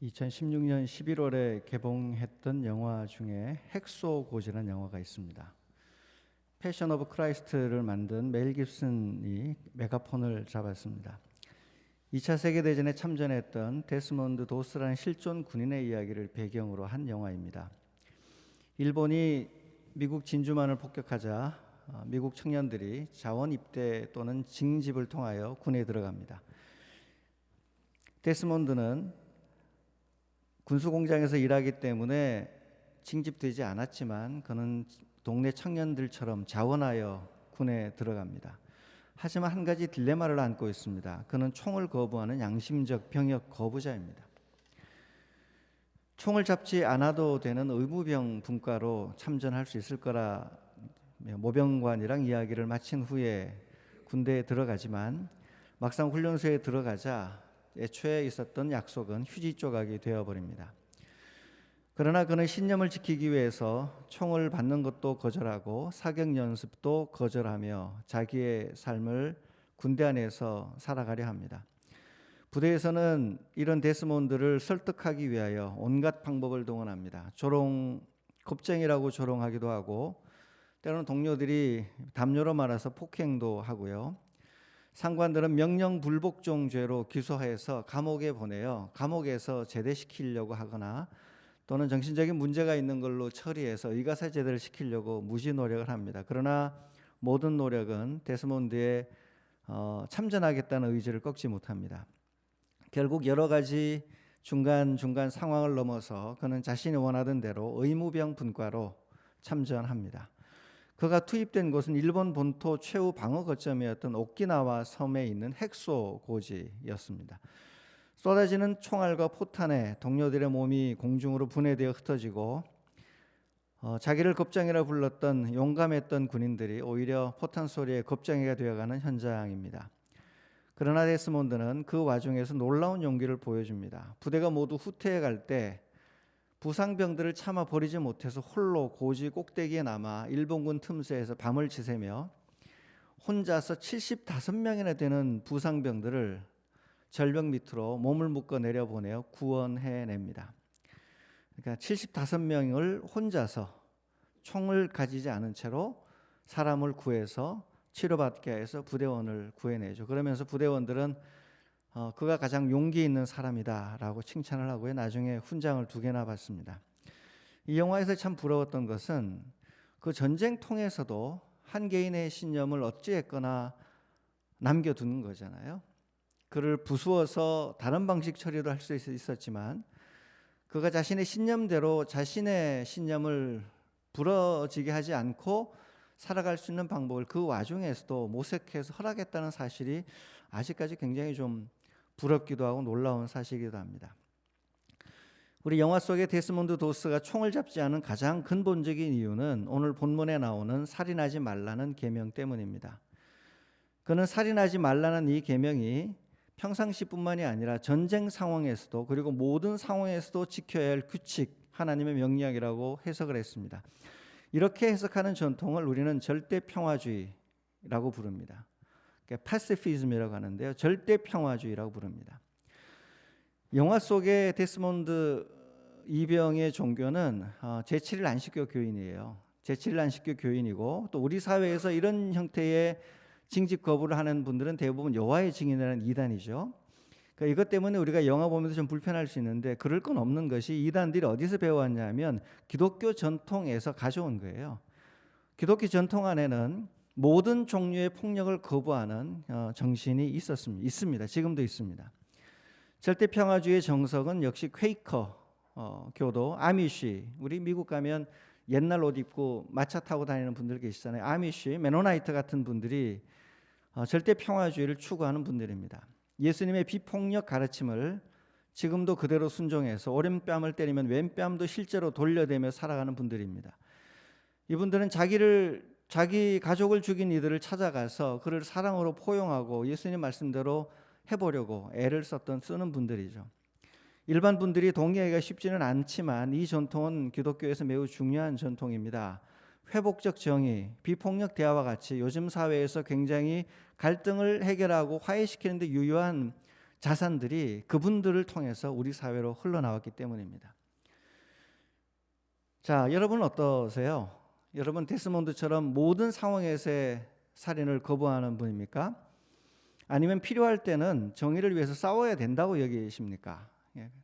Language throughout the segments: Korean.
2016년 11월에 개봉했던 영화 중에 핵소고지라는 영화가 있습니다. 패션 오브 크라이스트를 만든 멜 깁슨이 메가폰을 잡았습니다. 2차 세계대전에 참전했던 데스몬드 도스라는 실존 군인의 이야기를 배경으로 한 영화입니다. 일본이 미국 진주만을 폭격하자 미국 청년들이 자원 입대 또는 징집을 통하여 군에 들어갑니다. 데스몬드는 군수공장에서 일하기 때문에 징집되지 않았지만 그는 동네 청년들처럼 자원하여 군에 들어갑니다. 하지만 한 가지 딜레마를 안고 있습니다. 그는 총을 거부하는 양심적 병역 거부자입니다. 총을 잡지 않아도 되는 의무병 분과로 참전할 수 있을 거라 모병관이랑 이야기를 마친 후에 군대에 들어가지만 막상 훈련소에 들어가자 애초에 있었던 약속은 휴지 조각이 되어버립니다. 그러나 그는 신념을 지키기 위해서 총을 받는 것도 거절하고 사격 연습도 거절하며 자기의 삶을 군대 안에서 살아가려 합니다. 부대에서는 이런 데스몬드를 설득하기 위하여 온갖 방법을 동원합니다. 겁쟁이라고 조롱하기도 하고 때로는 동료들이 담요로 말아서 폭행도 하고요. 상관들은 명령 불복종죄로 기소해서 감옥에 보내요. 감옥에서 제대시키려고 하거나 또는 정신적인 문제가 있는 걸로 처리해서 의가사 제대를 시키려고 무지 노력을 합니다. 그러나 모든 노력은 데스몬드의 참전하겠다는 의지를 꺾지 못합니다. 결국 여러 가지 중간중간 상황을 넘어서 그는 자신이 원하던 대로 의무병 분과로 참전합니다. 그가 투입된 곳은 일본 본토 최후 방어 거점이었던 오키나와 섬에 있는 핵소고지였습니다. 쏟아지는 총알과 포탄에 동료들의 몸이 공중으로 분해되어 흩어지고 자기를 겁쟁이라 불렀던 용감했던 군인들이 오히려 포탄 소리에 겁쟁이가 되어가는 현장입니다. 그러나 데스몬드는 그 와중에서 놀라운 용기를 보여줍니다. 부대가 모두 후퇴해갈 때 부상병들을 참아 버리지 못해서 홀로 고지 꼭대기에 남아 일본군 틈새에서 밤을 지새며 혼자서 75명이나 되는 부상병들을 절벽 밑으로 몸을 묶어 내려보내어 구원해냅니다. 그러니까 75명을 혼자서 총을 가지지 않은 채로 사람을 구해서 치료받게 해서 부대원을 구해내죠. 그러면서 부대원들은 그가 가장 용기 있는 사람이다라고 칭찬을 하고요. 나중에 훈장을 2개나 받습니다. 이 영화에서 참 부러웠던 것은 그 전쟁통에서도 한 개인의 신념을 어찌했거나 남겨두는 거잖아요. 그를 부수어서 다른 방식 처리도 할 수 있었지만 그가 자신의 신념대로 자신의 신념을 부러지게 하지 않고 살아갈 수 있는 방법을 그 와중에서도 모색해서 허락했다는 사실이 아직까지 굉장히 좀 부럽기도 하고 놀라운 사실이기도 합니다. 우리 영화 속의 데스몬드 도스가 총을 잡지 않은 가장 근본적인 이유는 오늘 본문에 나오는 살인하지 말라는 계명 때문입니다. 그는 살인하지 말라는 이 계명이 평상시뿐만이 아니라 전쟁 상황에서도 그리고 모든 상황에서도 지켜야 할 규칙, 하나님의 명령이라고 해석을 했습니다. 이렇게 해석하는 전통을 우리는 절대평화주의라고 부릅니다. 파시피즘이라고 하는데요. 절대평화주의라고 부릅니다. 영화 속의 데스몬드 이병의 종교는 제7일 안식교 교인이에요. 제7일 안식교 교인이고 또 우리 사회에서 이런 형태의 징집 거부를 하는 분들은 대부분 여호와의 증인이라는 이단이죠. 그러니까 이것 때문에 우리가 영화 보면서 좀 불편할 수 있는데 그럴 건 없는 것이 이단들이 어디서 배워왔냐면 기독교 전통에서 가져온 거예요. 기독교 전통 안에는 모든 종류의 폭력을 거부하는 정신이 있습니다. 지금도 있습니다. 절대평화주의의 정석은 역시 퀘이커 교도, 아미쉬, 우리 미국 가면 옛날 옷 입고 마차 타고 다니는 분들 계시잖아요. 아미쉬, 메노나이트 같은 분들이 절대평화주의를 추구하는 분들입니다. 예수님의 비폭력 가르침을 지금도 그대로 순종해서 오른뺨을 때리면 왼뺨도 실제로 돌려대며 살아가는 분들입니다. 이분들은 자기 가족을 죽인 이들을 찾아가서 그를 사랑으로 포용하고 예수님 말씀대로 해보려고 애를 쓰는 분들이죠. 일반 분들이 동의하기가 쉽지는 않지만 이 전통은 기독교에서 매우 중요한 전통입니다. 회복적 정의, 비폭력 대화와 같이 요즘 사회에서 굉장히 갈등을 해결하고 화해시키는 데 유효한 자산들이 그분들을 통해서 우리 사회로 흘러나왔기 때문입니다. 자, 여러분은 어떠세요? 여러분 데스몬드처럼 모든 상황에서의 살인을 거부하는 분입니까? 아니면 필요할 때는 정의를 위해서 싸워야 된다고 여기십니까?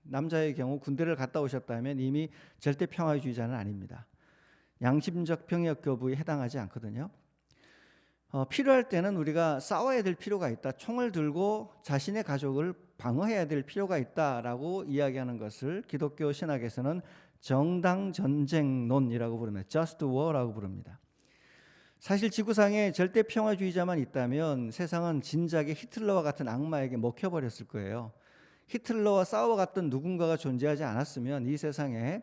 남자의 경우 군대를 갔다 오셨다면 이미 절대 평화주의자는 아닙니다. 양심적 병역 거부에 해당하지 않거든요. 필요할 때는 우리가 싸워야 될 필요가 있다. 총을 들고 자신의 가족을 방어해야 될 필요가 있다라고 이야기하는 것을 기독교 신학에서는 정당 전쟁론이라고 부릅니다. Just War라고 부릅니다. 사실 지구상에 절대 평화주의자만 있다면 세상은 진작에 히틀러와 같은 악마에게 먹혀버렸을 거예요. 히틀러와 싸워갔던 누군가가 존재하지 않았으면 이 세상에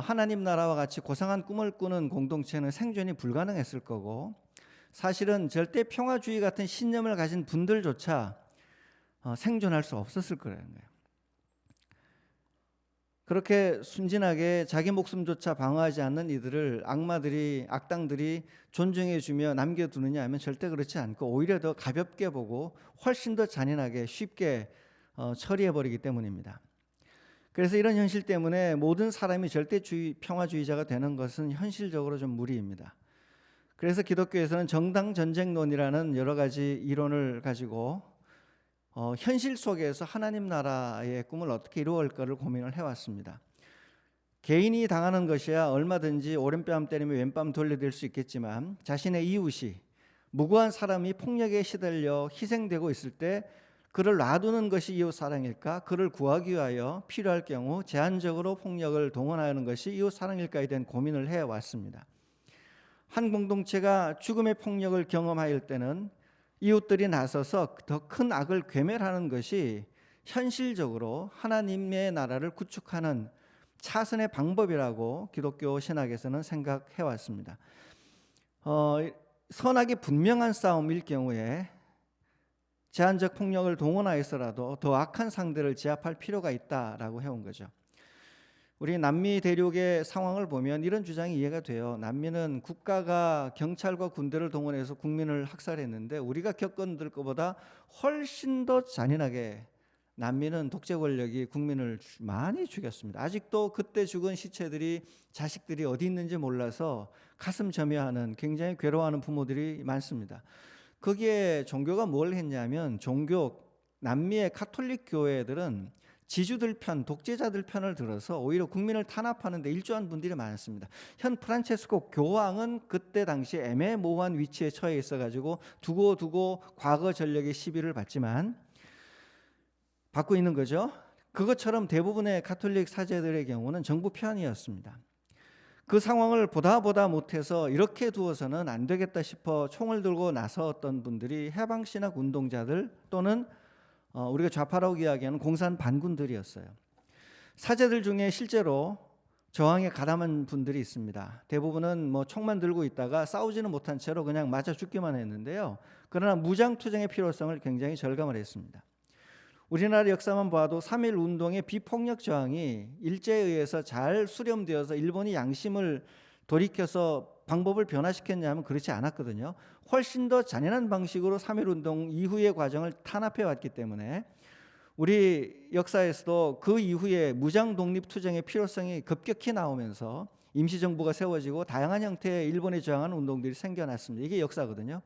하나님 나라와 같이 고상한 꿈을 꾸는 공동체는 생존이 불가능했을 거고, 사실은 절대 평화주의 같은 신념을 가진 분들조차 생존할 수 없었을 거라는 거예요. 그렇게 순진하게 자기 목숨조차 방어하지 않는 이들을 악당들이 존중해주며 남겨두느냐 하면 절대 그렇지 않고 오히려 더 가볍게 보고 훨씬 더 잔인하게 쉽게 처리해버리기 때문입니다. 그래서 이런 현실 때문에 모든 사람이 평화주의자가 되는 것은 현실적으로 좀 무리입니다. 그래서 기독교에서는 정당 전쟁론이라는 여러 가지 이론을 가지고 현실 속에서 하나님 나라의 꿈을 어떻게 이루어갈까를 고민을 해왔습니다. 개인이 당하는 것이야 얼마든지 오른뺨 때리며 왼뺨 돌려댈 수 있겠지만, 자신의 이웃이 무고한 사람이 폭력에 시달려 희생되고 있을 때 그를 놔두는 것이 이웃 사랑일까? 그를 구하기 위하여 필요할 경우 제한적으로 폭력을 동원하는 것이 이웃 사랑일까에 대한 고민을 해왔습니다. 한 공동체가 죽음의 폭력을 경험할 때는 이웃들이 나서서 더 큰 악을 괴멸하는 것이 현실적으로 하나님의 나라를 구축하는 차선의 방법이라고 기독교 신학에서는 생각해 왔습니다. 선악이 분명한 싸움일 경우에 제한적 폭력을 동원하여서라도 더 악한 상대를 제압할 필요가 있다라고 해온 거죠. 우리 남미 대륙의 상황을 보면 이런 주장이 이해가 돼요. 남미는 국가가 경찰과 군대를 동원해서 국민을 학살했는데 우리가 겪은 것보다 훨씬 더 잔인하게 남미는 독재 권력이 국민을 많이 죽였습니다. 아직도 그때 죽은 시체들이 자식들이 어디 있는지 몰라서 가슴 점여하는, 굉장히 괴로워하는 부모들이 많습니다. 거기에 종교가 뭘 했냐면, 남미의 카톨릭 교회들은 지주들 편, 독재자들 편을 들어서 오히려 국민을 탄압하는 데 일조한 분들이 많았습니다. 현 프란체스코 교황은 그때 당시 애매모호한 위치에 처해 있어가지고 두고 과거 전력의 시비를 받고 있는 거죠. 그것처럼 대부분의 카톨릭 사제들의 경우는 정부 편이었습니다. 그 상황을 보다 못해서 이렇게 두어서는 안 되겠다 싶어 총을 들고 나섰던 분들이 해방신학 운동자들 또는 우리가 좌파라고 이야기하는 공산 반군들이었어요. 사제들 중에 실제로 저항에 가담한 분들이 있습니다. 대부분은 총만 들고 있다가 싸우지는 못한 채로 그냥 맞아 죽기만 했는데요. 그러나 무장투쟁의 필요성을 굉장히 절감을 했습니다. 우리나라 역사만 봐도 3.1 운동의 비폭력 저항이 일제에 의해서 잘 수렴되어서 일본이 양심을 돌이켜서 방법을 변화시켰냐 하면 그렇지 않았거든요. 훨씬 더 잔인한 방식으로 3.1 운동 이후의 과정을 탄압해 왔기 때문에 우리 역사에서도 그 이후에 무장 독립 투쟁의 필요성이 급격히 나오면서 임시정부가 세워지고 다양한 형태의 일본에 저항하는 운동들이 생겨났습니다. 이게 역사거든요.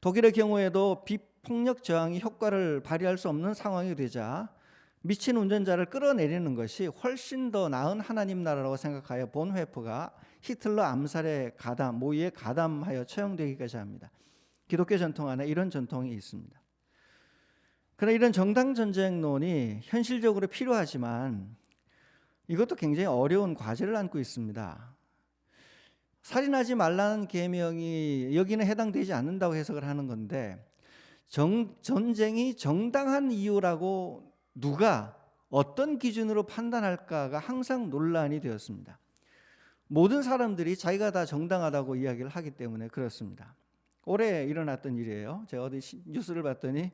독일의 경우에도 비폭력 저항이 효과를 발휘할 수 없는 상황이 되자 미친 운전자를 끌어내리는 것이 훨씬 더 나은 하나님 나라라고 생각하여 본회프가 히틀러 암살의 모의에 가담하여 처형되기까지 합니다. 기독교 전통 안에 이런 전통이 있습니다. 그러나 이런 정당 전쟁론이 현실적으로 필요하지만 이것도 굉장히 어려운 과제를 안고 있습니다. 살인하지 말라는 계명이 여기는 해당되지 않는다고 해석을 하는 건데, 전쟁이 정당한 이유라고 누가 어떤 기준으로 판단할까가 항상 논란이 되었습니다. 모든 사람들이 자기가 다 정당하다고 이야기를 하기 때문에 그렇습니다. 올해 일어났던 일이에요. 제가 어디 뉴스를 봤더니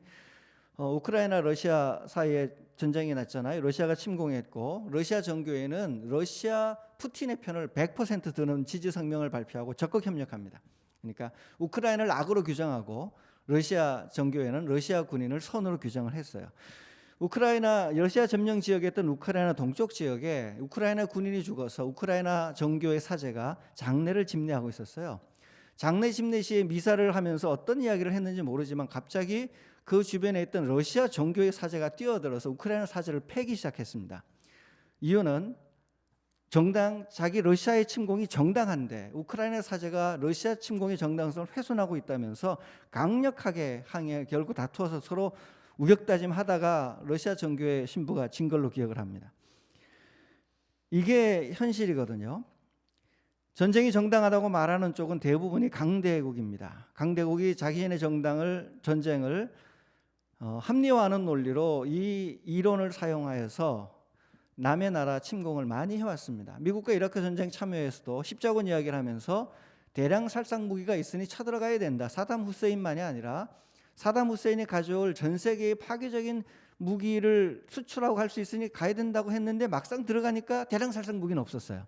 우크라이나 러시아 사이에 전쟁이 났잖아요. 러시아가 침공했고 러시아 정교회는 러시아 푸틴의 편을 100% 드는 지지 성명을 발표하고 적극 협력합니다. 그러니까 우크라이나를 악으로 규정하고 러시아 정교회는 러시아 군인을 선으로 규정을 했어요. 러시아 점령 지역이었던 우크라이나 동쪽 지역에 우크라이나 군인이 죽어서 우크라이나 정교회 사제가 장례를 집례하고 있었어요. 장례 집례 시에 미사를 하면서 어떤 이야기를 했는지 모르지만 갑자기 그 주변에 있던 러시아 정교회 사제가 뛰어들어서 우크라이나 사제를 패기 시작했습니다. 이유는 자기 러시아의 침공이 정당한데 우크라이나 사제가 러시아 침공의 정당성을 훼손하고 있다면서 강력하게 항의해 결국 다투어서 서로 우격다짐하다가 러시아 정교회 신부가 진 걸로 기억을 합니다. 이게 현실이거든요. 전쟁이 정당하다고 말하는 쪽은 대부분이 강대국입니다. 강대국이 자기네 전쟁을 합리화하는 논리로 이 이론을 사용하여서 남의 나라 침공을 많이 해왔습니다. 미국과 이라크 전쟁 참여에서도 십자군 이야기를 하면서 대량 살상 무기가 있으니 쳐들어가야 된다. 사담 후세인만이 아니라 사담 후세인이 가져올 전 세계의 파괴적인 무기를 수출하고 할 수 있으니 가야 된다고 했는데 막상 들어가니까 대량 살상 무기는 없었어요.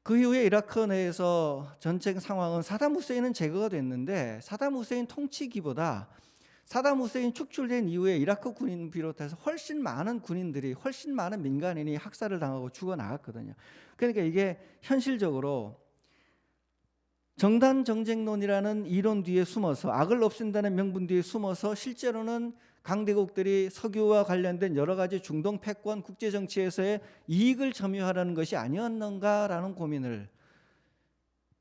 그 이후에 이라크 내에서 전쟁 상황은 사담 후세인은 제거가 됐는데 사담 후세인 통치기보다 사담 후세인 축출된 이후에 이라크 군인 비롯해서 훨씬 많은 민간인이 학살을 당하고 죽어나갔거든요. 그러니까 이게 현실적으로 정단 정쟁론이라는 이론 뒤에 숨어서 악을 없앤다는 명분 뒤에 숨어서 실제로는 강대국들이 석유와 관련된 여러 가지 중동 패권 국제정치에서의 이익을 점유하라는 것이 아니었는가라는 고민을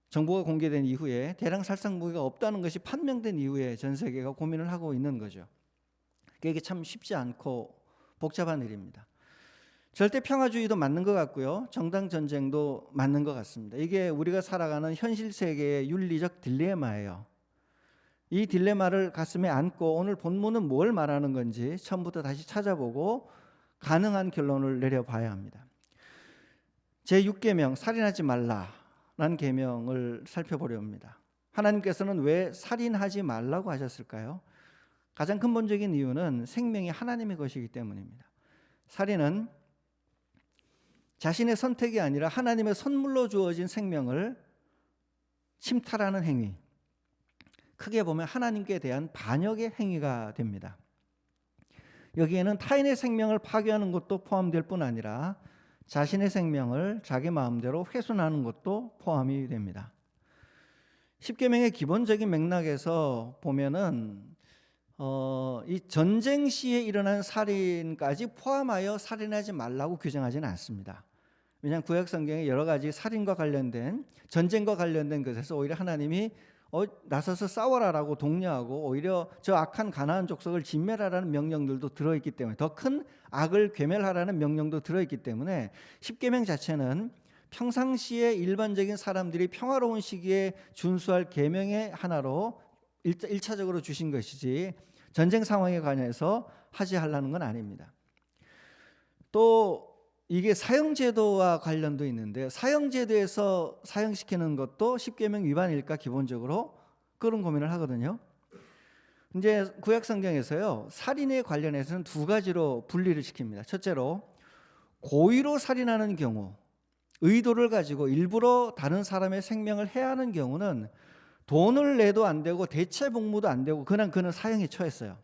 정보가 공개된 이후에 대량 살상 무기가 없다는 것이 판명된 이후에 전 세계가 고민을 하고 있는 거죠. 이게 참 쉽지 않고 복잡한 일입니다. 절대 평화주의도 맞는 것 같고요. 정당 전쟁도 맞는 것 같습니다. 이게 우리가 살아가는 현실 세계의 윤리적 딜레마예요. 이 딜레마를 가슴에 안고 오늘 본문은 뭘 말하는 건지 처음부터 다시 찾아보고 가능한 결론을 내려봐야 합니다. 제6계명 살인하지 말라라는 계명을 살펴보려 합니다. 하나님께서는 왜 살인하지 말라고 하셨을까요? 가장 근본적인 이유는 생명이 하나님의 것이기 때문입니다. 살인은 자신의 선택이 아니라 하나님의 선물로 주어진 생명을 침탈하는 행위, 크게 보면 하나님께 대한 반역의 행위가 됩니다. 여기에는 타인의 생명을 파괴하는 것도 포함될 뿐 아니라 자신의 생명을 자기 마음대로 훼손하는 것도 포함이 됩니다. 십계명의 기본적인 맥락에서 보면은 이 전쟁 시에 일어난 살인까지 포함하여 살인하지 말라고 규정하지는 않습니다. 왜냐하면 구약 성경에 여러 가지 살인과 관련된 전쟁과 관련된 것에서 오히려 하나님이 나서서 싸워라라고 독려하고 오히려 저 악한 가나안 족속을 진멸하라는 명령들도 들어있기 때문에 더 큰 악을 괴멸하라는 명령도 들어있기 때문에 십계명 자체는 평상시에 일반적인 사람들이 평화로운 시기에 준수할 계명의 하나로 1차적으로 주신 것이지 전쟁 상황에 관해서 하지하려는 건 아닙니다. 또 이게 사형제도와 관련도 있는데 사형제도에서 사형시키는 것도 십계명 위반일까 기본적으로 그런 고민을 하거든요. 이제 구약 성경에서요 살인에 관련해서는 두 가지로 분리를 시킵니다. 첫째로 고의로 살인하는 경우, 의도를 가지고 일부러 다른 사람의 생명을 해하는 경우는 돈을 내도 안 되고 대체 복무도 안 되고 그는 사형에 처했어요.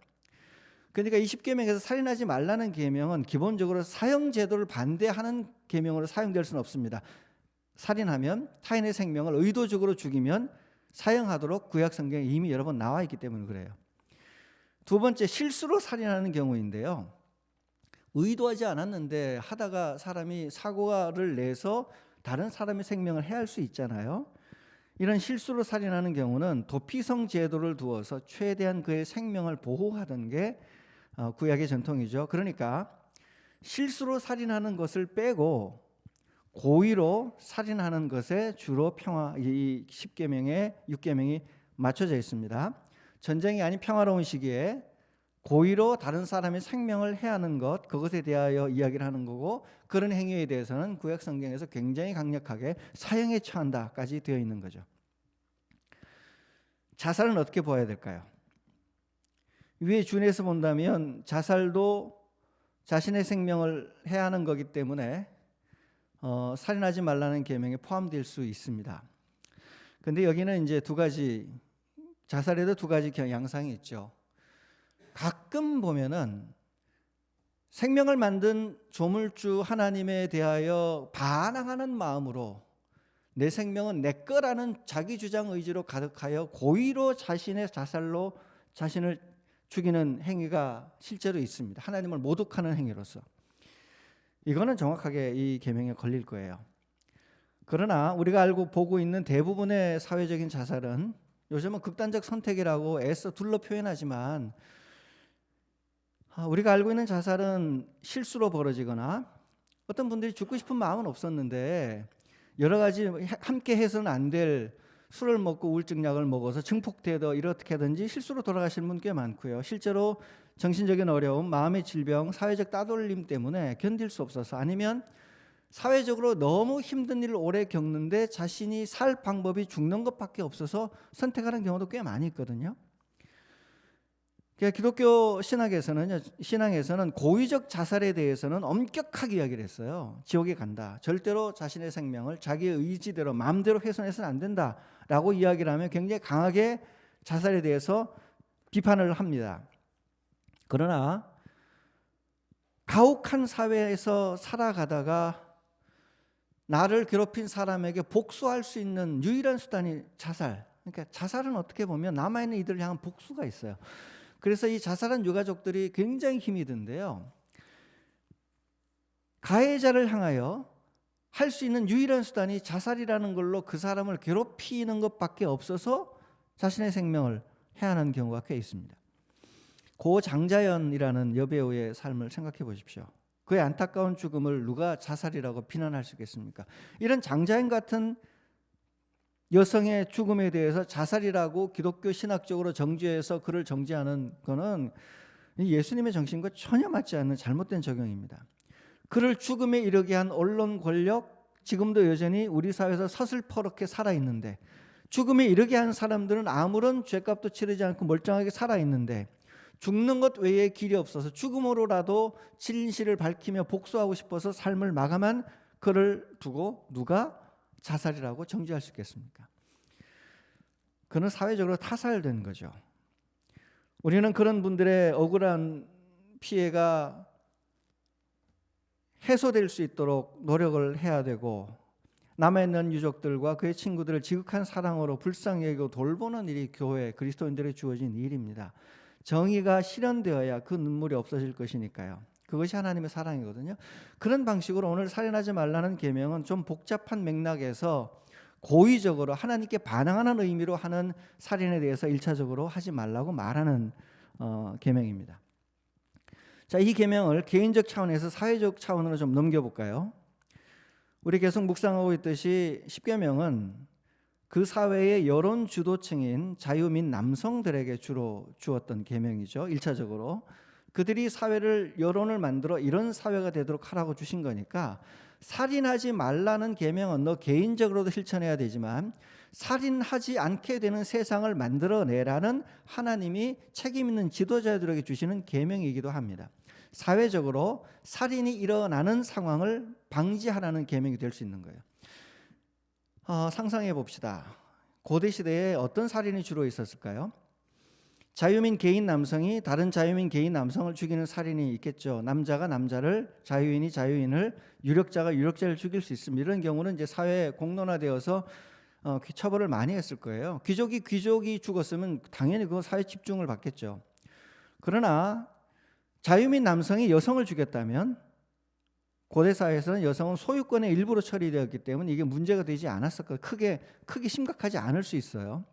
그러니까 이 십계명에서 살인하지 말라는 계명은 기본적으로 사형 제도를 반대하는 계명으로 사용될 수는 없습니다. 살인하면 타인의 생명을 의도적으로 죽이면 사형하도록 구약 성경에 이미 여러 번 나와 있기 때문에 그래요. 두 번째, 실수로 살인하는 경우인데요. 의도하지 않았는데 하다가 사람이 사고를 내서 다른 사람의 생명을 해할 수 있잖아요. 이런 실수로 살인하는 경우는 도피성 제도를 두어서 최대한 그의 생명을 보호하던 게 구약의 전통이죠. 그러니까 실수로 살인하는 것을 빼고 고의로 살인하는 것에 주로 이 10계명에 6계명이 맞춰져 있습니다. 전쟁이 아닌 평화로운 시기에 고의로 다른 사람의 생명을 해하는 것, 그것에 대하여 이야기를 하는 거고 그런 행위에 대해서는 구약 성경에서 굉장히 강력하게 사형에 처한다까지 되어 있는 거죠. 자살은 어떻게 보아야 될까요? 위의 준에서 본다면 자살도 자신의 생명을 해하는 거기 때문에 살인하지 말라는 계명에 포함될 수 있습니다. 그런데 여기는 이제 두 가지 자살에도 두 가지 양상이 있죠. 가끔 보면은 생명을 만든 조물주 하나님에 대하여 반항하는 마음으로 내 생명은 내 거라는 자기 주장 의지로 가득하여 고의로 자신의 자살로 자신을 죽이는 행위가 실제로 있습니다. 하나님을 모독하는 행위로서. 이거는 정확하게 이 계명에 걸릴 거예요. 그러나 우리가 알고 보고 있는 대부분의 사회적인 자살은 요즘은 극단적 선택이라고 애써 둘러 표현하지만 우리가 알고 있는 자살은 실수로 벌어지거나 어떤 분들이 죽고 싶은 마음은 없었는데 여러 가지 함께 해서는 안 될 술을 먹고 우울증 약을 먹어서 증폭되어 이렇게 하든지 실수로 돌아가시는 분 꽤 많고요. 실제로 정신적인 어려움, 마음의 질병, 사회적 따돌림 때문에 견딜 수 없어서 아니면 사회적으로 너무 힘든 일을 오래 겪는데 자신이 살 방법이 죽는 것밖에 선택하는 경우도 꽤 많이 있거든요. 기독교 신앙에서는 고의적 자살에 대해서는 엄격하게 이야기를 했어요. 지옥에 간다. 절대로 자신의 생명을 자기의 의지대로 마음대로 훼손해서는 안 된다라고 이야기를 하면 굉장히 강하게 자살에 대해서 비판을 합니다. 그러나 가혹한 사회에서 살아가다가 나를 괴롭힌 사람에게 복수할 수 있는 유일한 수단이 자살. 그러니까 자살은 어떻게 보면 남아있는 이들을 향한 복수가 있어요. 그래서 이 자살한 유가족들이 굉장히 힘이 든데요. 가해자를 향하여 할 수 있는 유일한 수단이 자살이라는 걸로 그 사람을 괴롭히는 것밖에 없어서 자신의 생명을 해하는 경우가 꽤 있습니다. 고 장자연이라는 여배우의 삶을 생각해 보십시오. 그의 안타까운 죽음을 누가 자살이라고 비난할 수 있겠습니까? 이런 장자연 같은 여성의 죽음에 대해서 자살이라고 기독교 신학적으로 정죄해서 그를 정죄하는 것은 예수님의 정신과 전혀 맞지 않는 잘못된 적용입니다. 그를 죽음에 이르게 한 언론 권력, 지금도 여전히 우리 사회에서 서슬퍼렇게 살아있는데 죽음에 이르게 한 사람들은 아무런 죄값도 치르지 않고 멀쩡하게 살아있는데 죽는 것 외에 길이 없어서 죽음으로라도 진실을 밝히며 복수하고 싶어서 삶을 마감한 그를 두고 누가 자살이라고 정죄할 수 있겠습니까? 그는 사회적으로 타살된 거죠. 우리는 그런 분들의 억울한 피해가 해소될 수 있도록 노력을 해야 되고 남아있는 유족들과 그의 친구들을 지극한 사랑으로 불쌍히 여기고 돌보는 일이 교회 그리스도인들에게 주어진 일입니다. 정의가 실현되어야 그 눈물이 없어질 것이니까요. 그것이 하나님의 사랑이거든요. 그런 방식으로 오늘 살인하지 말라는 계명은 좀 복잡한 맥락에서 고의적으로 하나님께 반항하는 의미로 하는 살인에 대해서 1차적으로 하지 말라고 말하는 계명입니다. 자, 이 계명을 개인적 차원에서 사회적 차원으로 좀 넘겨볼까요? 우리 계속 묵상하고 있듯이 10계명은 그 사회의 여론 주도층인 자유민 남성들에게 주로 주었던 계명이죠. 1차적으로 그들이 사회를 여론을 만들어 이런 사회가 되도록 하라고 주신 거니까 살인하지 말라는 계명은 너 개인적으로도 실천해야 되지만 살인하지 않게 되는 세상을 만들어내라는 하나님이 책임 있는 지도자들에게 주시는 계명이기도 합니다. 사회적으로 살인이 일어나는 상황을 방지하라는 계명이 될 수 있는 거예요. 상상해 봅시다. 고대 시대에 어떤 살인이 주로 있었을까요? 자유민 개인 남성이 다른 자유민 개인 남성을 죽이는 살인이 있겠죠. 남자가 남자를, 자유인이 자유인을, 유력자가 유력자를 죽일 수 있습니다. 이런 경우는 이제 사회에 공론화되어서 처벌을 많이 했을 거예요. 귀족이 죽었으면 당연히 그 사회 집중을 받겠죠. 그러나 자유민 남성이 여성을 죽였다면 고대 사회에서는 여성은 소유권의 일부로 처리되었기 때문에 이게 문제가 되지 않았을 거예요. 크게 심각하지 않을 수 있어요.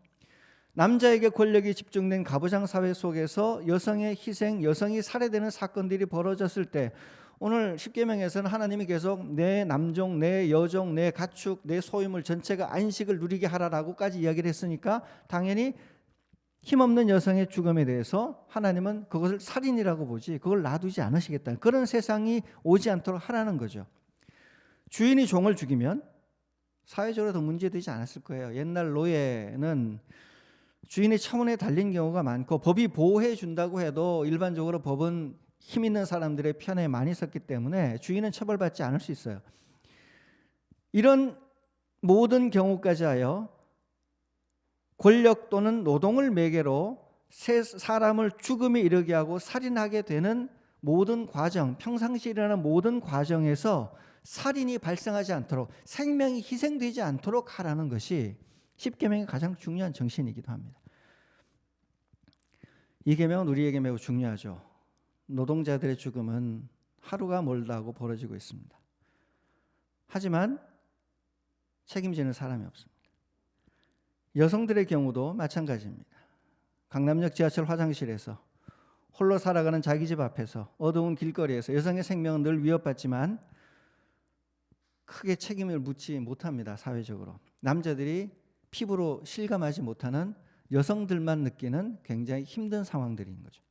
남자에게 권력이 집중된 가부장 사회 속에서 여성의 희생, 여성이 살해되는 사건들이 벌어졌을 때 오늘 10계명에서는 하나님이 계속 내 남종, 내 여종, 내 가축, 내 소유물 전체가 안식을 누리게 하라라고까지 이야기를 했으니까 당연히 힘없는 여성의 죽음에 대해서 하나님은 그것을 살인이라고 보지 그걸 놔두지 않으시겠다는 그런 세상이 오지 않도록 하라는 거죠. 주인이 종을 죽이면 사회적으로 더 문제되지 않았을 거예요. 옛날 노예는 주인의 처분에 달린 경우가 많고 법이 보호해 준다고 해도 일반적으로 법은 힘 있는 사람들의 편에 많이 섰기 때문에 주인은 처벌받지 않을 수 있어요. 이런 모든 경우까지 하여 권력 또는 노동을 매개로 사람을 죽음에 이르게 하고 살인하게 되는 모든 과정, 평상시에 일어나는 모든 과정에서 살인이 발생하지 않도록, 생명이 희생되지 않도록 하라는 것이 십계명의 가장 중요한 정신이기도 합니다. 이 계명은 우리에게 매우 중요하죠. 노동자들의 죽음은 하루가 멀다고 벌어지고 있습니다. 하지만 책임지는 사람이 없습니다. 여성들의 경우도 마찬가지입니다. 강남역 지하철 화장실에서 홀로 살아가는 자기 집 앞에서 어두운 길거리에서 여성의 생명은 늘 위협받지만 크게 책임을 묻지 못합니다. 사회적으로. 남자들이 피부로 실감하지 못하는 여성들만 느끼는 굉장히 힘든 상황들인 거죠.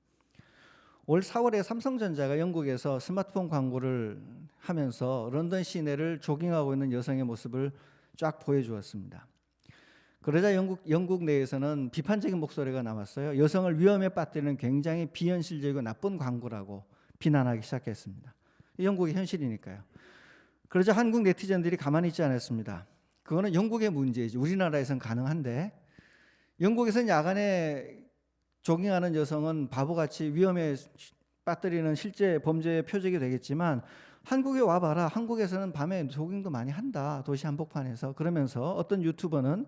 올 4월에 삼성전자가 영국에서 스마트폰 광고를 하면서 런던 시내를 조깅하고 있는 여성의 모습을 쫙 보여주었습니다. 그러자 영국 내에서는 비판적인 목소리가 나왔어요. 여성을 위험에 빠뜨리는 굉장히 비현실적이고 나쁜 광고라고 비난하기 시작했습니다. 영국의 현실이니까요. 그러자 한국 네티즌들이 가만히 있지 않았습니다. 그거는 영국의 문제이지 우리나라에서는 가능한데, 영국에서는 야간에 조깅하는 여성은 바보같이 위험에 빠뜨리는 실제 범죄의 표적이 되겠지만, 한국에 와봐라. 한국에서는 밤에 조깅도 많이 한다. 도시 한복판에서. 그러면서 어떤 유튜버는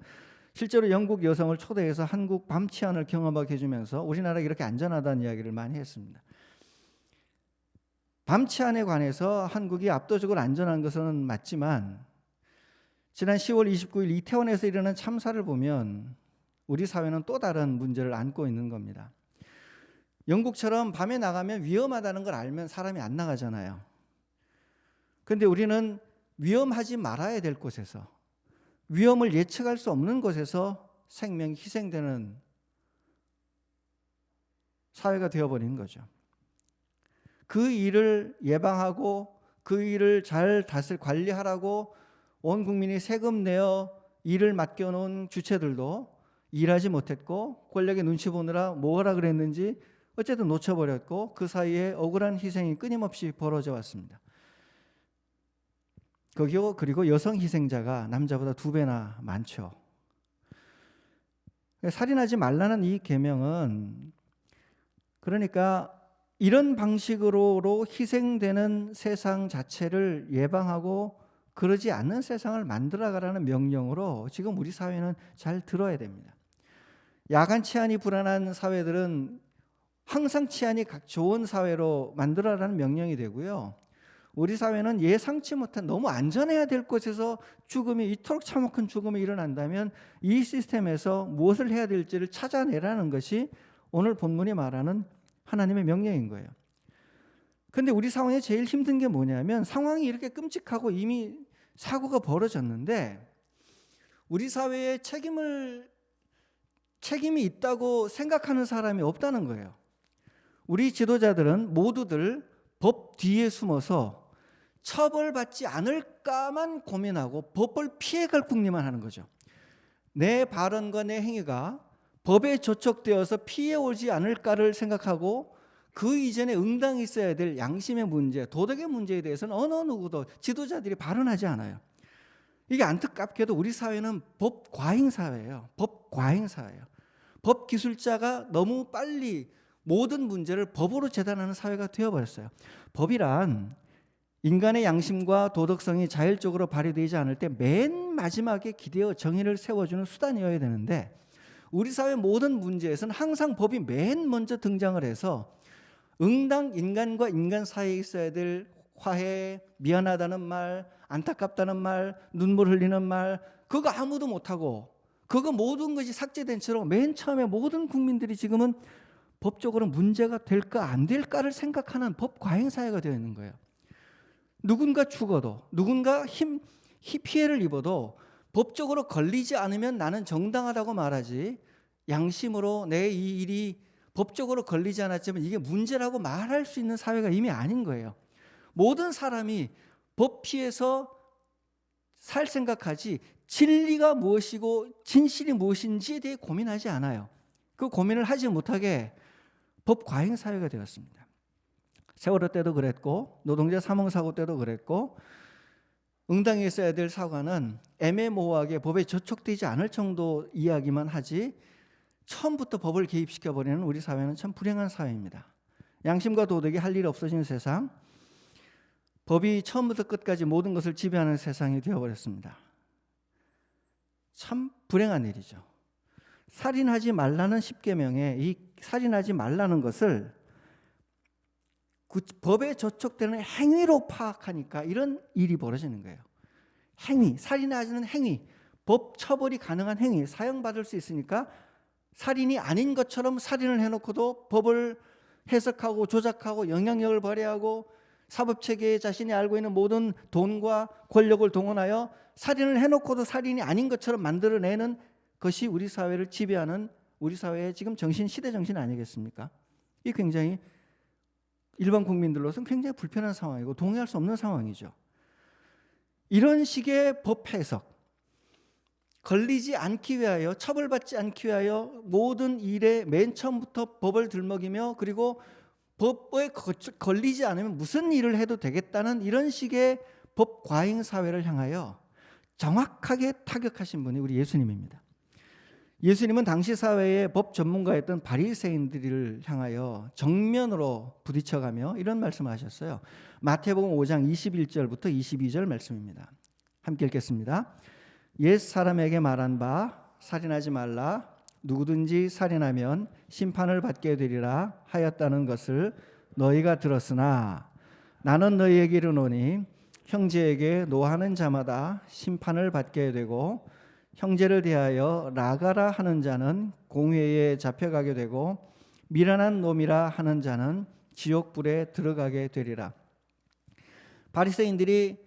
실제로 영국 여성을 초대해서 한국 밤 치안을 경험하게 해주면서 우리나라가 이렇게 안전하다는 이야기를 많이 했습니다. 밤 치안에 관해서 한국이 압도적으로 안전한 것은 맞지만, 지난 10월 29일 이태원에서 일어난 참사를 보면 우리 사회는 또 다른 문제를 안고 있는 겁니다. 영국처럼 밤에 나가면 위험하다는 걸 알면 사람이 안 나가잖아요. 그런데 우리는 위험하지 말아야 될 곳에서, 위험을 예측할 수 없는 곳에서 생명이 희생되는 사회가 되어버린 거죠. 그 일을 예방하고 그 일을 잘 관리하라고 온 국민이 세금 내어 일을 맡겨놓은 주체들도 일하지 못했고, 권력의 눈치 보느라 뭐라 그랬는지 어쨌든 놓쳐버렸고, 그 사이에 억울한 희생이 끊임없이 벌어져 왔습니다. 그리고 여성 희생자가 남자보다 2배나 많죠. 살인하지 말라는 이 계명은, 그러니까 이런 방식으로 희생되는 세상 자체를 예방하고 그러지 않는 세상을 만들어가라는 명령으로 지금 우리 사회는 잘 들어야 됩니다. 야간 치안이 불안한 사회들은 항상 치안이 좋은 사회로 만들어라는 명령이 되고요. 우리 사회는 예상치 못한 너무 안전해야 될 곳에서 죽음이, 이토록 참혹한 죽음이 일어난다면 이 시스템에서 무엇을 해야 될지를 찾아내라는 것이 오늘 본문이 말하는 하나님의 명령인 거예요. 그런데 우리 상황에 제일 힘든 게 뭐냐면, 상황이 이렇게 끔찍하고 이미 사고가 벌어졌는데 우리 사회에 책임이 있다고 생각하는 사람이 없다는 거예요. 우리 지도자들은 모두들 법 뒤에 숨어서 처벌받지 않을까만 고민하고 법을 피해갈 궁리만 하는 거죠. 내 발언과 내 행위가 법에 저촉되어서 피해오지 않을까를 생각하고, 그 이전에 응당이 있어야 될 양심의 문제, 도덕의 문제에 대해서는 어느 누구도 지도자들이 발언하지 않아요. 이게 안타깝게도 우리 사회는 법 과잉 사회예요. 법 과잉 사회예요. 법 기술자가 너무 빨리 모든 문제를 법으로 재단하는 사회가 되어버렸어요. 법이란 인간의 양심과 도덕성이 자율적으로 발휘되지 않을 때 맨 마지막에 기대어 정의를 세워주는 수단이어야 되는데, 우리 사회 모든 문제에서는 항상 법이 맨 먼저 등장을 해서 응당 인간과 인간 사이에 있어야 될 화해, 미안하다는 말, 안타깝다는 말, 눈물 흘리는 말, 그거 아무도 못하고 그거 모든 것이 삭제된 채로 맨 처음에 모든 국민들이 지금은 법적으로 문제가 될까 안 될까를 생각하는 법 과잉 사회가 되어 있는 거예요. 누군가 죽어도, 누군가 피해를 입어도 법적으로 걸리지 않으면 나는 정당하다고 말하지, 양심으로 내 이 일이 법적으로 걸리지 않았지만 이게 문제라고 말할 수 있는 사회가 이미 아닌 거예요. 모든 사람이 법 피해서 살 생각하지 진리가 무엇이고 진실이 무엇인지에 대해 고민하지 않아요. 그 고민을 하지 못하게 법 과잉 사회가 되었습니다. 세월호 때도 그랬고, 노동자 사망사고 때도 그랬고, 응당했어야 될 사과는 애매모호하게 법에 저촉되지 않을 정도 이야기만 하지 처음부터 법을 개입시켜버리는 우리 사회는 참 불행한 사회입니다. 양심과 도덕이 할 일 없어진 세상, 법이 처음부터 끝까지 모든 것을 지배하는 세상이 되어버렸습니다. 참 불행한 일이죠. 살인하지 말라는 10계명에 이 살인하지 말라는 것을 그 법에 저촉되는 행위로 파악하니까 이런 일이 벌어지는 거예요. 행위, 살인하는 행위, 법 처벌이 가능한 행위, 사형받을 수 있으니까 살인이 아닌 것처럼 살인을 해놓고도 법을 해석하고 조작하고 영향력을 발휘하고 사법체계에 자신이 알고 있는 모든 돈과 권력을 동원하여 살인을 해놓고도 살인이 아닌 것처럼 만들어내는 것이 우리 사회를 지배하는 우리 사회의 지금 정신, 시대 정신 아니겠습니까? 이 굉장히 일반 국민들로서는 굉장히 불편한 상황이고 동의할 수 없는 상황이죠. 이런 식의 법 해석, 걸리지 않기 위하여, 처벌받지 않기 위하여 모든 일에 맨 처음부터 법을 들먹이며 그리고 법에 걸리지 않으면 무슨 일을 해도 되겠다는 이런 식의 법 과잉 사회를 향하여 정확하게 타격하신 분이 우리 예수님입니다. 예수님은 당시 사회의 법 전문가였던 바리새인들을 향하여 정면으로 부딪혀가며 이런 말씀을 하셨어요. 마태복음 5장 21절부터 22절 말씀입니다. 함께 읽겠습니다. 옛 사람에게 말한 바 살인하지 말라, 누구든지 살인하면 심판을 받게 되리라 하였다는 것을 너희가 들었으나 나는 너희에게 이르노니 형제에게 노하는 자마다 심판을 받게 되고 형제를 대하여 나가라 하는 자는 공회에 잡혀가게 되고 미련한 놈이라 하는 자는 지옥불에 들어가게 되리라. 바리새인들이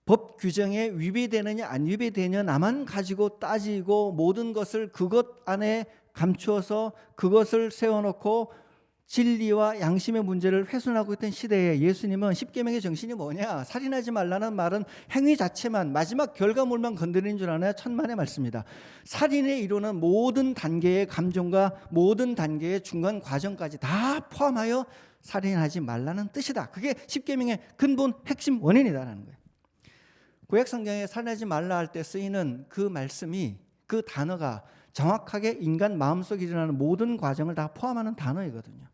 법 규정에 위배되느냐 안 위배되느냐 나만 가지고 따지고 모든 것을 그것 안에 감추어서 그것을 세워놓고 진리와 양심의 문제를 훼손하고 있던 시대에 예수님은 십계명의 정신이 뭐냐? 살인하지 말라는 말은 행위 자체만 마지막 결과물만 건드리는 줄 아나요? 천만의 말씀이다. 살인에 이루는 모든 단계의 감정과 모든 단계의 중간 과정까지 다 포함하여 살인하지 말라는 뜻이다. 그게 십계명의 근본 핵심 원인이다라는 거예요. 구약 성경에 살인하지 말라 할 때 쓰이는 그 말씀이 그 단어가 정확하게 인간 마음속에 일어나는 모든 과정을 다 포함하는 단어이거든요.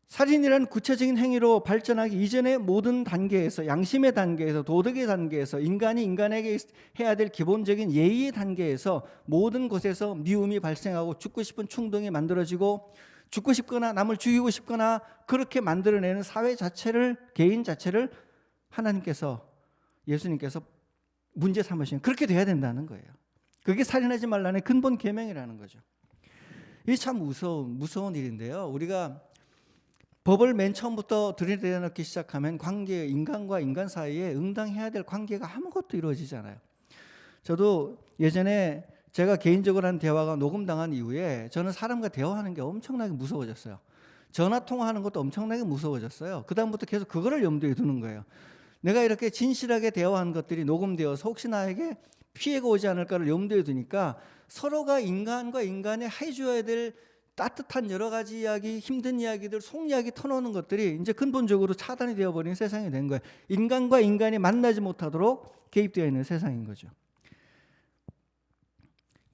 살인이라는 구체적인 행위로 발전하기 이전의 모든 단계에서 양심의 단계에서 도덕의 단계에서 인간이 인간에게 해야 될 기본적인 예의의 단계에서 모든 곳에서 미움이 발생하고 죽고 싶은 충동이 만들어지고 죽고 싶거나 남을 죽이고 싶거나 그렇게 만들어내는 사회 자체를 개인 자체를 하나님께서 예수님께서 문제 삼으시는 그렇게 돼야 된다는 거예요. 그게 살인하지 말라는 근본 계명이라는 거죠. 이게 참 무서운 일인데요. 우리가 법을 맨 처음부터 들이대놓기 시작하면 관계, 인간과 인간 사이에 응당해야 될 관계가 아무것도 이루어지지 않아요. 저도 예전에 제가 개인적으로 한 대화가 녹음당한 이후에 저는 사람과 대화하는 게 엄청나게 무서워졌어요. 전화 통화하는 것도 엄청나게 무서워졌어요. 그 다음부터 계속 그거를 염두에 두는 거예요. 내가 이렇게 진실하게 대화한 것들이 녹음되어서 혹시 나에게 피해가 오지 않을까를 염두에 두니까 서로가 인간과 인간이 해줘야 될 따뜻한 여러 가지 이야기, 힘든 이야기들, 속 이야기 터놓는 것들이 이제 근본적으로 차단이 되어버린 세상이 된 거예요. 인간과 인간이 만나지 못하도록 개입되어 있는 세상인 거죠.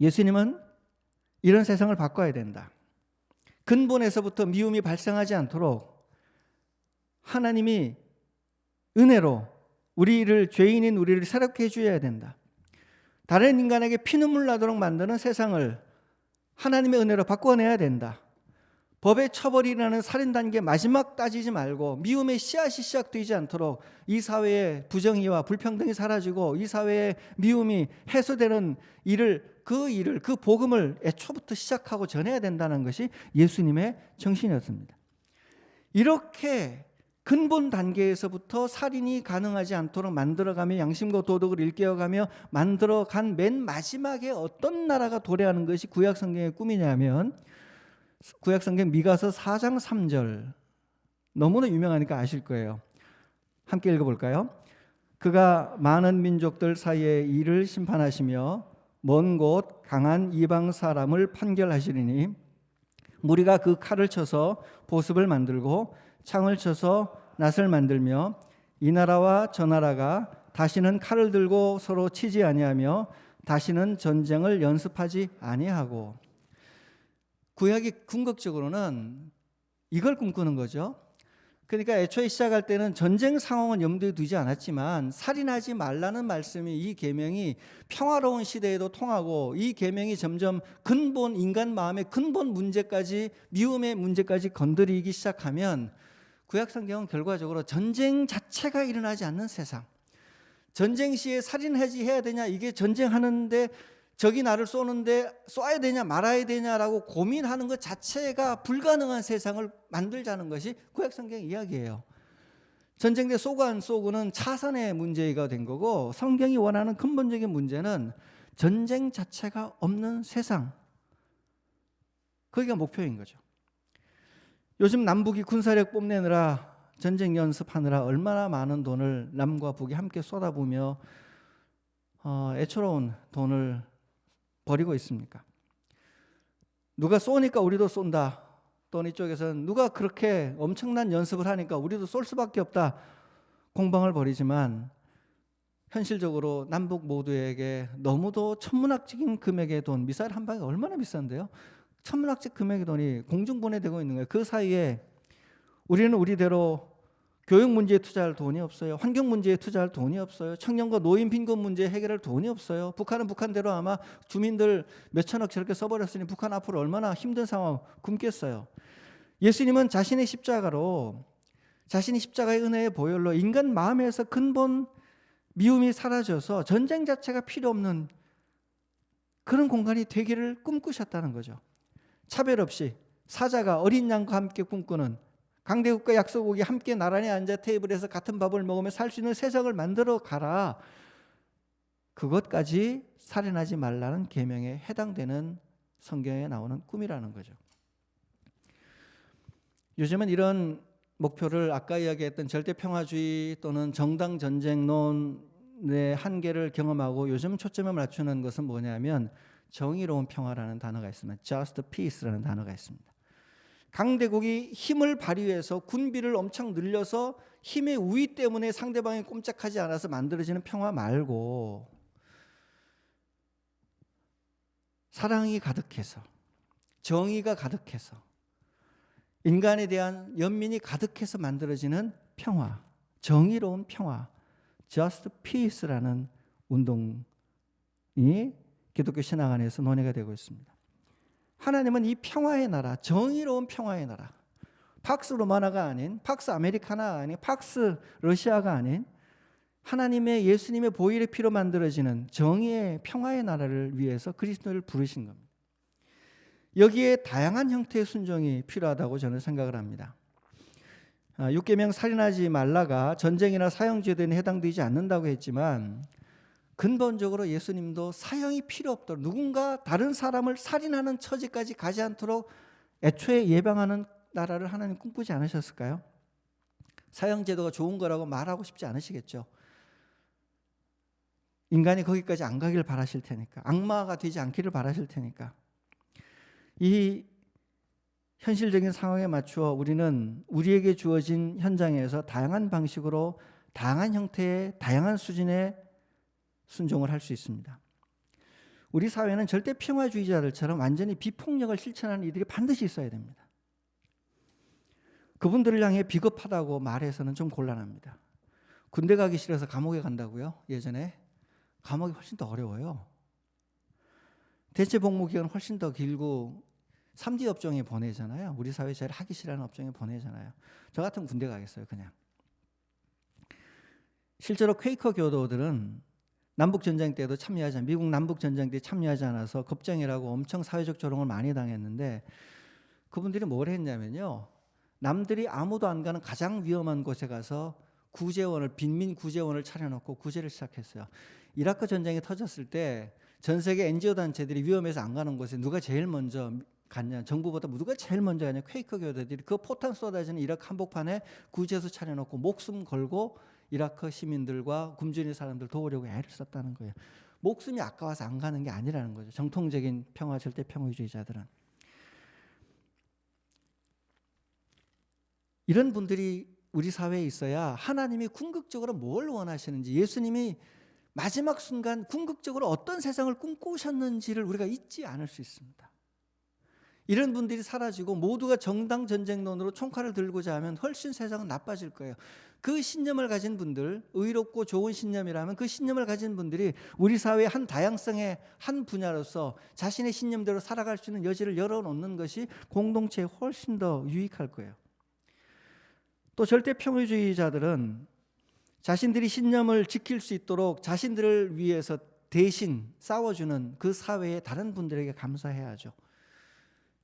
예수님은 이런 세상을 바꿔야 된다. 근본에서부터 미움이 발생하지 않도록 하나님이 은혜로 죄인인 우리를 새롭게 해줘야 된다. 다른 인간에게 피눈물 나도록 만드는 세상을 하나님의 은혜로 바꿔내야 된다. 법의 처벌이라는 살인 단계 마지막 따지지 말고 미움의 씨앗이 시작되지 않도록 이 사회의 부정의와 불평등이 사라지고 이 사회의 미움이 해소되는 그 복음을 애초부터 시작하고 전해야 된다는 것이 예수님의 정신이었습니다. 이렇게 근본 단계에서부터 살인이 가능하지 않도록 만들어가며 양심과 도덕을 일깨워가며 만들어간 맨 마지막에 어떤 나라가 도래하는 것이 구약성경의 꿈이냐면 구약성경 미가서 4장 3절 너무나 유명하니까 아실 거예요. 함께 읽어볼까요? 그가 많은 민족들 사이에 이를 심판하시며 먼 곳 강한 이방 사람을 판결하시리니 무리가 그 칼을 쳐서 보습을 만들고 창을 쳐서 낫을 만들며 이 나라와 저 나라가 다시는 칼을 들고 서로 치지 아니하며 다시는 전쟁을 연습하지 아니하고. 구약이 궁극적으로는 이걸 꿈꾸는 거죠. 그러니까 애초에 시작할 때는 전쟁 상황은 염두에 두지 않았지만 살인하지 말라는 말씀이, 이 계명이 평화로운 시대에도 통하고 이 계명이 점점 근본, 인간 마음의 근본 문제까지, 미움의 문제까지 건드리기 시작하면 구약 성경은 결과적으로 전쟁 자체가 일어나지 않는 세상, 전쟁 시에 살인하지 해야 되냐, 이게 전쟁하는데 적이 나를 쏘는데 쏴야 되냐 말아야 되냐라고 고민하는 것 자체가 불가능한 세상을 만들자는 것이 구약 성경 이야기예요. 전쟁 때 쏘고 안 쏘고는 차선의 문제가 된 거고, 성경이 원하는 근본적인 문제는 전쟁 자체가 없는 세상, 거기가 목표인 거죠. 요즘 남북이 군사력 뽐내느라, 전쟁 연습하느라 얼마나 많은 돈을 남과 북이 함께 쏟아부으며 애처로운 돈을 버리고 있습니까? 누가 쏘니까 우리도 쏜다. 또는 이쪽에서는 누가 그렇게 엄청난 연습을 하니까 우리도 쏠 수밖에 없다. 공방을 벌이지만 현실적으로 남북 모두에게 너무도 천문학적인 금액의 돈, 미사일 한 방이 얼마나 비싼데요? 천문학적 금액의 돈이 공중분해되고 있는 거예요. 그 사이에 우리는 우리대로 교육 문제에 투자할 돈이 없어요. 환경 문제에 투자할 돈이 없어요. 청년과 노인 빈곤 문제 해결할 돈이 없어요. 북한은 북한대로 아마 주민들 몇천억 저렇게 써버렸으니 북한 앞으로 얼마나 힘든 상황 굶겠어요. 예수님은 자신의 십자가로, 자신의 십자가의 은혜의 보혈로 인간 마음에서 근본 미움이 사라져서 전쟁 자체가 필요 없는 그런 공간이 되기를 꿈꾸셨다는 거죠. 차별 없이 사자가 어린 양과 함께 꿈꾸는, 강대국과 약소국이 함께 나란히 앉아 테이블에서 같은 밥을 먹으며 살 수 있는 세상을 만들어 가라. 그것까지 살인하지 말라는 계명에 해당되는 성경에 나오는 꿈이라는 거죠. 요즘은 이런 목표를 아까 이야기했던 절대평화주의 또는 정당전쟁론의 한계를 경험하고 요즘 초점을 맞추는 것은 뭐냐면 정의로운 평화라는 단어가 있습니다. Just Peace라는 단어가 있습니다. 강대국이 힘을 발휘해서 군비를 엄청 늘려서 힘의 우위 때문에 상대방이 꼼짝하지 않아서 만들어지는 평화 말고, 사랑이 가득해서, 정의가 가득해서, 인간에 대한 연민이 가득해서 만들어지는 평화, 정의로운 평화, Just Peace라는 운동이 기독교 신앙 안에서 논의가 되고 있습니다. 하나님은 이 평화의 나라, 정의로운 평화의 나라, 팍스 로마나가 아닌, 팍스 아메리카나가 아닌, 팍스 러시아가 아닌 하나님의, 예수님의 보혈의 피로 만들어지는 정의의 평화의 나라를 위해서 그리스도를 부르신 겁니다. 여기에 다양한 형태의 순종이 필요하다고 저는 생각을 합니다. 6계명 살인하지 말라가 전쟁이나 사형제도에 해당되지 않는다고 했지만 근본적으로 예수님도 사형이 필요 없도록, 누군가 다른 사람을 살인하는 처지까지 가지 않도록 애초에 예방하는 나라를 하나님 꿈꾸지 않으셨을까요? 사형제도가 좋은 거라고 말하고 싶지 않으시겠죠. 인간이 거기까지 안 가기를 바라실 테니까, 악마가 되지 않기를 바라실 테니까. 이 현실적인 상황에 맞추어 우리는 우리에게 주어진 현장에서 다양한 방식으로, 다양한 형태의, 다양한 수준의 순종을 할 수 있습니다. 우리 사회는 절대 평화주의자들처럼 완전히 비폭력을 실천하는 이들이 반드시 있어야 됩니다. 그분들을 향해 비겁하다고 말해서는 좀 곤란합니다. 군대 가기 싫어서 감옥에 간다고요? 예전에? 감옥이 훨씬 더 어려워요. 대체 복무 기간은 훨씬 더 길고 3D 업종에 보내잖아요. 우리 사회 제일 하기 싫어하는 업종에 보내잖아요. 저 같으면 군대 가겠어요, 그냥. 실제로 퀘이커 교도들은 남북전쟁 때도 참여하지, 미국 남북전쟁 때 참여하지 않아서 겁쟁이라고 엄청 사회적 조롱을 많이 당했는데, 그분들이 뭘 했냐면요, 남들이 아무도 안 가는 가장 위험한 곳에 가서 구제원을, 빈민 구제원을 차려놓고 구제를 시작했어요. 이라크 전쟁이 터졌을 때 전 세계 NGO 단체들이 위험해서 안 가는 곳에 누가 제일 먼저 갔냐, 정부보다 누가 제일 먼저 가냐, 퀘이커 교도들이 그 포탄 쏟아지는 이라크 한복판에 구제소 차려놓고 목숨 걸고 이라크 시민들과 굶주린 사람들 도우려고 애를 썼다는 거예요. 목숨이 아까워서 안 가는 게 아니라는 거죠. 정통적인 평화, 절대 평화주의자들은. 이런 분들이 우리 사회에 있어야 하나님이 궁극적으로 뭘 원하시는지, 예수님이 마지막 순간 궁극적으로 어떤 세상을 꿈꾸셨는지를 우리가 잊지 않을 수 있습니다. 이런 분들이 사라지고 모두가 정당 전쟁론으로 총칼을 들고자 하면 훨씬 세상은 나빠질 거예요. 그 신념을 가진 분들, 의롭고 좋은 신념이라면 그 신념을 가진 분들이 우리 사회의 한 다양성의 한 분야로서 자신의 신념대로 살아갈 수 있는 여지를 열어놓는 것이 공동체에 훨씬 더 유익할 거예요. 또 절대 평화주의자들은 자신들이 신념을 지킬 수 있도록 자신들을 위해서 대신 싸워주는 그 사회의 다른 분들에게 감사해야죠.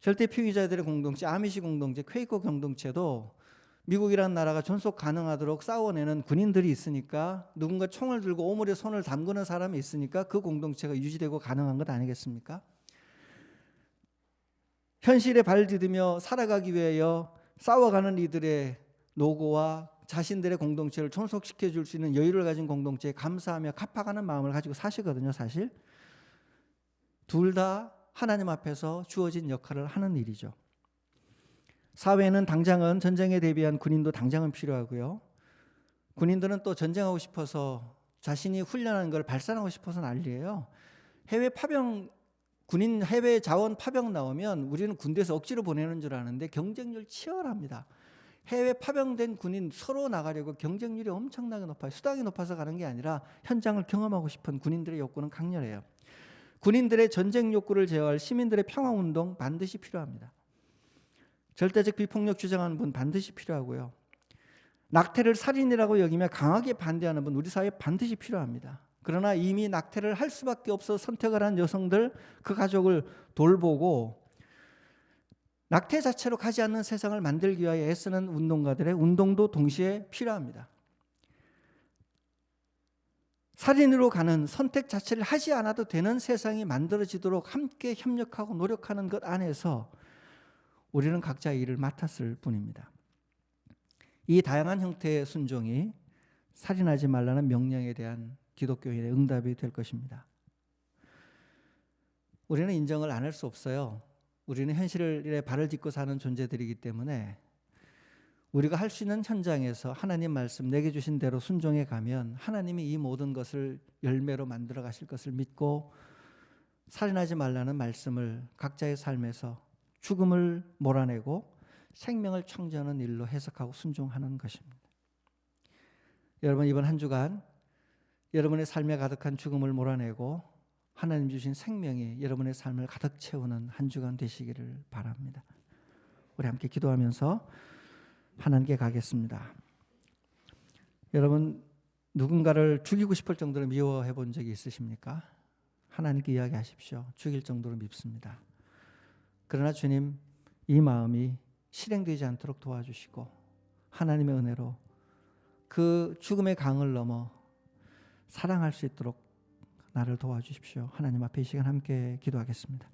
절대 평화주의자들의 공동체, 아미시 공동체, 퀘이커 공동체도 미국이라는 나라가 존속 가능하도록 싸워내는 군인들이 있으니까, 누군가 총을 들고 오물에 손을 담그는 사람이 있으니까 그 공동체가 유지되고 가능한 것 아니겠습니까? 현실에 발 디디며 살아가기 위하여 싸워가는 이들의 노고와 자신들의 공동체를 존속시켜 줄 수 있는 여유를 가진 공동체에 감사하며 갚아가는 마음을 가지고 사시거든요. 사실 둘 다 하나님 앞에서 주어진 역할을 하는 일이죠. 사회에는 당장은 전쟁에 대비한 군인도 당장은 필요하고요. 군인들은 또 전쟁하고 싶어서 자신이 훈련한 걸 발산하고 싶어서 난리예요. 해외 파병, 군인 해외 자원 파병 나오면 우리는 군대에서 억지로 보내는 줄 아는데 경쟁률 치열합니다. 해외 파병된 군인 서로 나가려고 경쟁률이 엄청나게 높아요. 수당이 높아서 가는 게 아니라 현장을 경험하고 싶은 군인들의 욕구는 강렬해요. 군인들의 전쟁 욕구를 제어할 시민들의 평화운동 반드시 필요합니다. 절대적 비폭력 주장하는 분 반드시 필요하고요. 낙태를 살인이라고 여기며 강하게 반대하는 분 우리 사회에 반드시 필요합니다. 그러나 이미 낙태를 할 수밖에 없어 선택을 한 여성들, 그 가족을 돌보고 낙태 자체로 가지 않는 세상을 만들기 위하여 애쓰는 운동가들의 운동도 동시에 필요합니다. 살인으로 가는 선택 자체를 하지 않아도 되는 세상이 만들어지도록 함께 협력하고 노력하는 것 안에서 우리는 각자 일을 맡았을 뿐입니다. 이 다양한 형태의 순종이 살인하지 말라는 명령에 대한 기독교인의 응답이 될 것입니다. 우리는 인정을 안 할 수 없어요. 우리는 현실에 발을 딛고 사는 존재들이기 때문에 우리가 할 수 있는 현장에서 하나님 말씀 내게 주신 대로 순종해 가면 하나님이 이 모든 것을 열매로 만들어 가실 것을 믿고, 살인하지 말라는 말씀을 각자의 삶에서 죽음을 몰아내고 생명을 창조하는 일로 해석하고 순종하는 것입니다. 여러분, 이번 한 주간 여러분의 삶에 가득한 죽음을 몰아내고 하나님 주신 생명이 여러분의 삶을 가득 채우는 한 주간 되시기를 바랍니다. 우리 함께 기도하면서 하나님께 가겠습니다. 여러분, 누군가를 죽이고 싶을 정도로 미워해 본 적이 있으십니까? 하나님께 이야기하십시오. 죽일 정도로 밉습니다. 그러나 주님, 이 마음이 실행되지 않도록 도와주시고 하나님의 은혜로 그 죽음의 강을 넘어 사랑할 수 있도록 나를 도와주십시오. 하나님 앞에 이 시간 함께 기도하겠습니다.